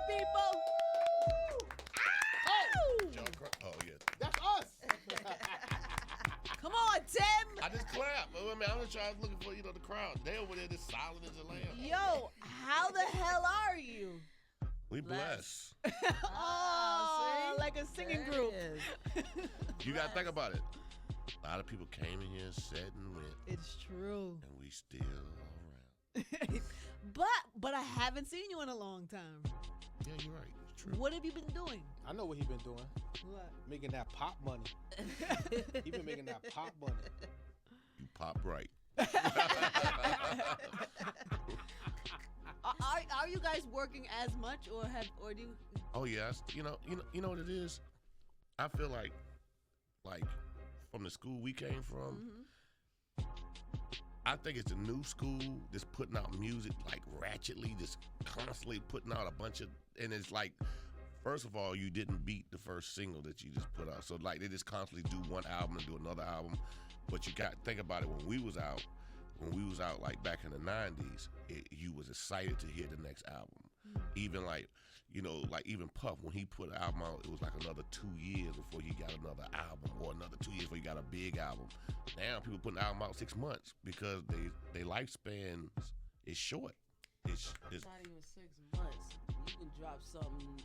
people. Oh, yeah. That's us. Come on, Tim. I just clap. I mean, I'm just trying looking for, the crowd. They over there just silent as a lamb. Yo, how the hell are you? We blessed. Oh, like a singing group. You got to think about it. A lot of people came in here, sat and went. It's true. And we still around. But I haven't seen you in a long time. Yeah, you're right. It's true. What have you been doing? I know what he been doing. What? Making that pop money. He been making that pop money. You pop right. Are you guys working as much or do you? Oh yes, you know what it is. I feel like from the school we came from, I think it's the new school that's putting out music like ratchetly, just constantly putting out a bunch of, and it's like, first of all, you didn't beat the first single that you just put out, so like they just constantly do one album and do another album, but you got to think about it when we was out like back in the 90s, you was excited to hear the next album. Even like even Puff, when he put an album out, it was like another 2 years before he got another album, or another 2 years before he got a big album. Now people putting an album out 6 months because they lifespan is short. It's not even 6 months. You can drop something.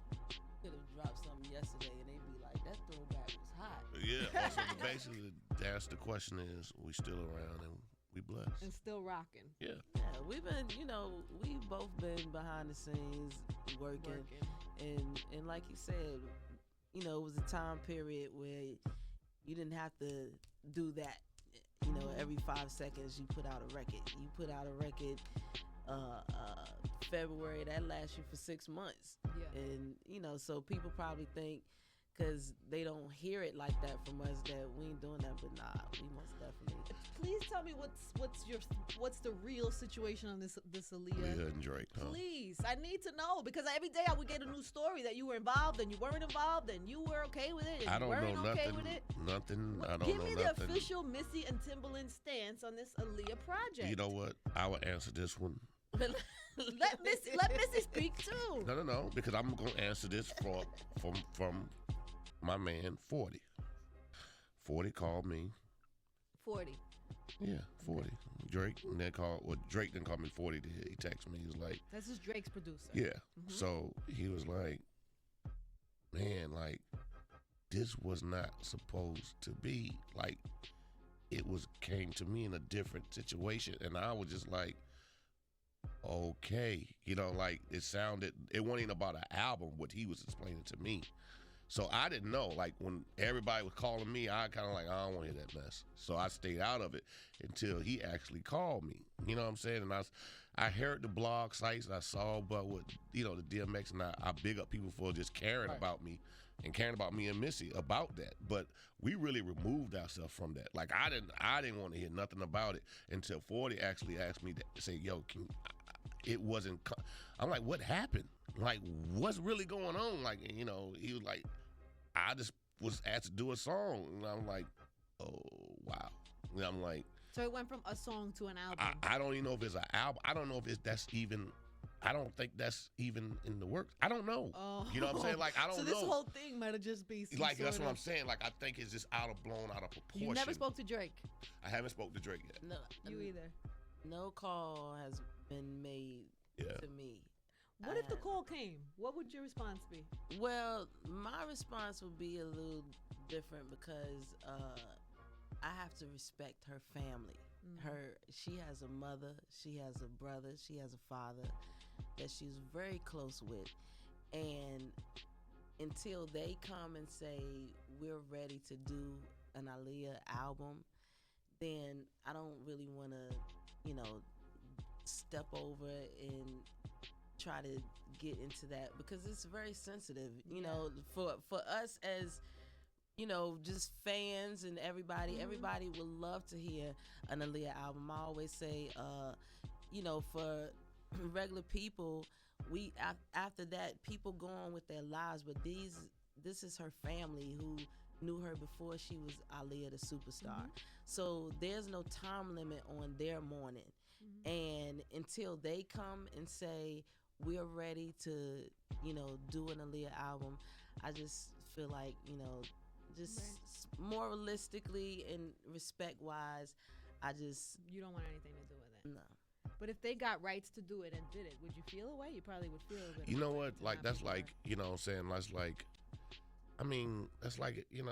Could have dropped something yesterday, and they'd be like, "That throwback was hot." Yeah. Also, basically, that's the question is, we still around and we blessed. And still rocking. Yeah. Yeah, we've been, we've both been behind the scenes working. And like you said, it was a time period where you didn't have to do that. Every 5 seconds you put out a record. You put out a record February, that lasts you for 6 months. Yeah. And, so people probably think, because they don't hear it like that from us, that we ain't doing that, but nah, we most definitely. Please tell me what's the real situation on this Aaliyah? Aaliyah and Drake, huh? Please, I need to know, because every day I would get a new story that you were involved and you weren't involved and you were okay with it and I don't you weren't know okay nothing. with it. Nothing. I don't Give know me nothing. the official Missy and Timbaland stance on this Aaliyah project. You know what? I will answer this one. let Missy speak too. No, because I'm gonna answer this from my man 40. 40 called me. 40. Yeah, 40. Drake didn't call me 40. He texted me. He was like, "This is Drake's producer." Yeah. So he was like, "Man, like this was not supposed to be. Like it came to me in a different situation," and I was just like, okay, like it wasn't even about an album, what he was explaining to me. So I didn't know, like when everybody was calling me, I kind of like, I don't want to hear that mess. So I stayed out of it until he actually called me. You know what I'm saying? And I heard the blog sites, I saw about what, the DMX, and I big up people for just caring about me and caring about me and Missy about that. But we really removed ourselves from that. Like I didn't want to hear nothing about it until 40 actually asked me to say, yo, it wasn't, I'm like, what happened? Like, what's really going on? Like, he was like, I just was asked to do a song. And I'm like, oh, wow. And I'm like. So it went from a song to an album. I don't even know if it's an album. I don't know if I don't think that's even in the works. I don't know. Oh. You know what I'm saying? Like, I don't know. So this whole thing might have just been like, that's what I'm saying. Like, I think it's just blown out of proportion. You never spoke to Drake? I haven't spoke to Drake yet. No. You either? No call has been made to me. What if the call came? What would your response be? Well, my response would be a little different because I have to respect her family. She has a mother, she has a brother, she has a father that she's very close with. And until they come and say, we're ready to do an Aaliyah album, then I don't really want to, step over and try to get into that because it's very sensitive, for us as, just fans and everybody would love to hear an Aaliyah album. I always say, for regular people, after that, people go on with their lives, but this is her family who knew her before she was Aaliyah the superstar. So there's no time limit on their mourning. And until they come and say, we're ready to, do an Aaliyah album. I just feel like, just moralistically and respect-wise, You don't want anything to do with it. no. But if they got rights to do it and did it, would you feel a way? You probably would feel a bit. You of a know way what? to Like not that's be like part. you know what I'm saying. That's like, I mean, that's like And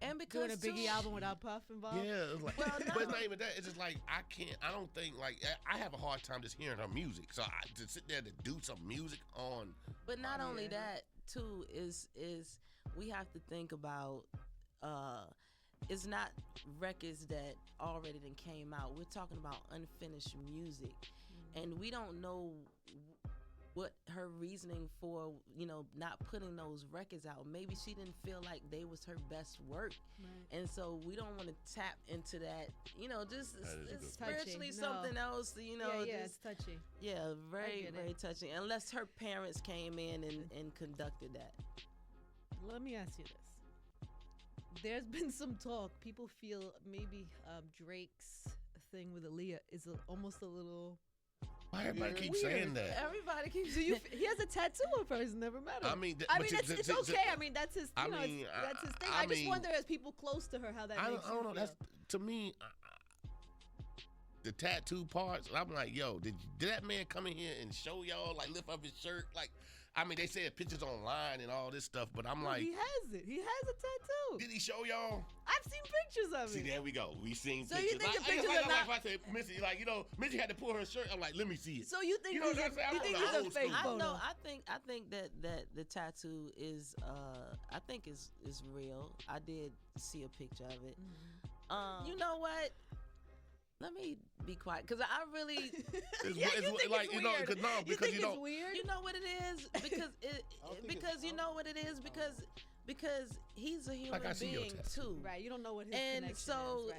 Doing because a Biggie too, album without Puff involved. Yeah, it's like, Well, but it's no. not even that. It's just like I don't think like I have a hard time just hearing her music. So to sit there to do some music on. But not only Yeah. that, too, is we have to think about it's not records that already then came out. We're talking about unfinished music, and we don't know what her reasoning for not putting those records out. Maybe she didn't feel like they was her best work, Right. and so we don't want to tap into that. Just That is a it's good spiritually Touching. No. something else. Yeah, just, it's touchy. yeah, very, get it. very touching. Unless her parents came in and conducted that. Let me ask you this. There's been some talk. People feel maybe Drake's thing with Aaliyah is almost a little. Why everybody Weird. keep Weird. saying that? Everybody keeps. Do you? He has a tattoo of hers. Never met her. I mean, I mean, it's okay. I mean, that's his. I You know, mean, that's his thing. I I just mean- wonder, as people close to her, how that I makes don't you know. feel. That's to me. The tattoo parts. I'm like, yo, did that man come in here and show y'all like lift up his shirt? Like, I mean, they said pictures online and all this stuff, but I'm No, like, he has it. He has a tattoo. did he show y'all? I've seen pictures of See, it. there we go. We seen So you pictures. think the Like, pictures like, are not- Like if I said Missy, like Missy had to pull her shirt. I'm like, let me see it. So you think You know he's what I'm saying? you I'm think on the he's a old fake school. photo? I think that the tattoo is I think is real. I did see a picture of it. You know what? Let me be quiet because I really. Yeah, you think like it's you know, weird. cause no, You because think you it's don't. weird? You know what it is because you know what it is because he's a human I see your being tattoo. too. Right, you don't know what his And connection so is,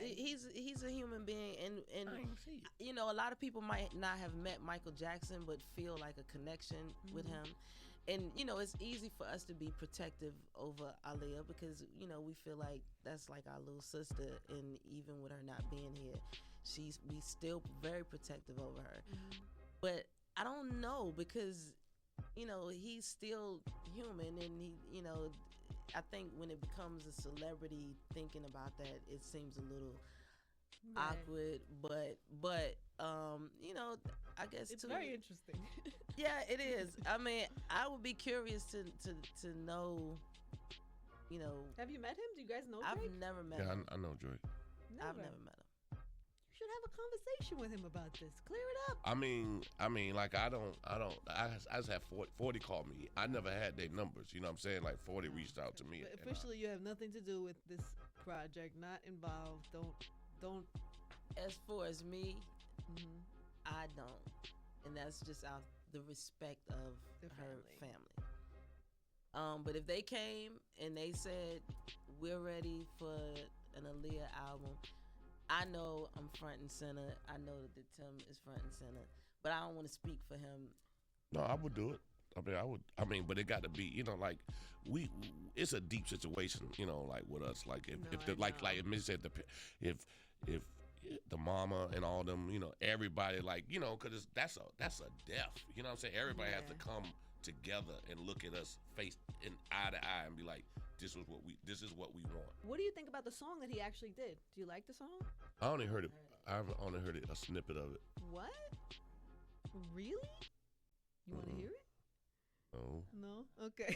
right? he's a human being, and I ain't see it. a lot of people might not have met Michael Jackson, but feel like a connection with him. And it's easy for us to be protective over Aaliyah because we feel like that's like our little sister, and even with her not being here, we still very protective over her. But I don't know because he's still human, and he I think when it becomes a celebrity thinking about that, it seems a little Right. awkward, but I guess It's too. very interesting. Yeah, it is. I mean, I would be curious to know. Have you met him? Do you guys know I've Drake? never met Yeah, him. I know Drake. I've never met him. You should have a conversation with him about this. Clear it up. I mean, like I just have 40 call me. I never had their numbers. You know what I'm saying? Like 40 reached out to me. But and officially, you have nothing to do with this project. Not involved. Don't. As far as me, Mhm. I don't, and that's just out the respect of The her family. family. But if they came and they said we're ready for an Aaliyah album, I know I'm front and center. I know that Tim is front and center, but I don't want to speak for him. No, I would do it. I mean, but it got to be, like it's a deep situation, like with us. Like if No, the, I like know. Miss said, if the mama and all them, everybody, like, because that's a death. You know what I'm saying? Everybody has to Yeah. come together and look at us face in eye to eye and be like, this is what we want. What do you think about the song that he actually did? Do you like the song? I only heard it. I've only heard a snippet of it. What? Really? You want to Mhm. hear it? Oh, No? Okay.